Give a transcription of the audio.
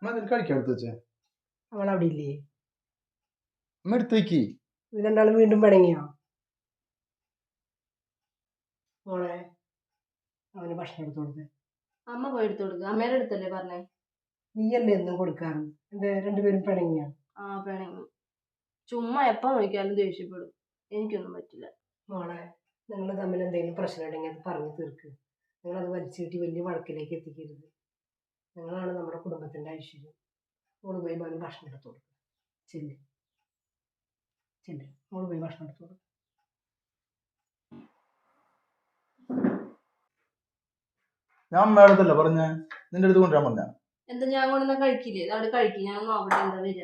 കഴിക്കാൻ എടുത്ത് വെച്ചേ. അവൾ അവിടെ ഇല്ലേ? അമ്മ എടുത്തേക്ക്. രണ്ടാളും വീണ്ടും പിണങ്ങിയോ? മോളെ അവന് ഭക്ഷണം എടുത്തു കൊടുത്തേ. അമ്മ പോയി എടുത്തു കൊടുക്കുക. അമ്മയുടെ അടുത്തല്ലേ പറഞ്ഞേ? നീയല്ലേ എന്നും കൊടുക്കാറ്. എന്താ രണ്ടുപേരും പിണങ്ങിയോ? ആ പിണങ്ങി. ചുമ്മാ എപ്പം നോക്കിയാലും ദേഷ്യപ്പെടും. എനിക്കൊന്നും പറ്റില്ല. മോളെ നിങ്ങൾ തമ്മിൽ എന്തെങ്കിലും പ്രശ്നം ഉണ്ടെങ്കിൽ അത് പറഞ്ഞു തീർക്ക്. നിങ്ങളത് വലിച്ചു കിട്ടി വലിയ വഴക്കിലേക്ക് എത്തിക്കരുത്. നിങ്ങളാണ് നമ്മുടെ കുടുംബത്തിന്റെ ഐശ്വര്യം. മോള് പോയി ഭക്ഷണം എടുത്തു കൊടുക്കുക. ചെല്ല് ചെല്ല്, മോള് പോയി ഭക്ഷണം എടുത്തു കൊടുക്കുക. ഞാൻ അമ്മയുടെ അടുത്തല്ല പറഞ്ഞ, നിന്റെ അടുത്ത് കൊണ്ടുവരാൻ പറഞ്ഞ. എന്താ ഞാൻ കൊണ്ടുവന്നാ കഴിക്കില്ലേ? അവിടെ കഴിക്കും. ഞാൻ നോക്കട്ടെ എന്താ വരിക.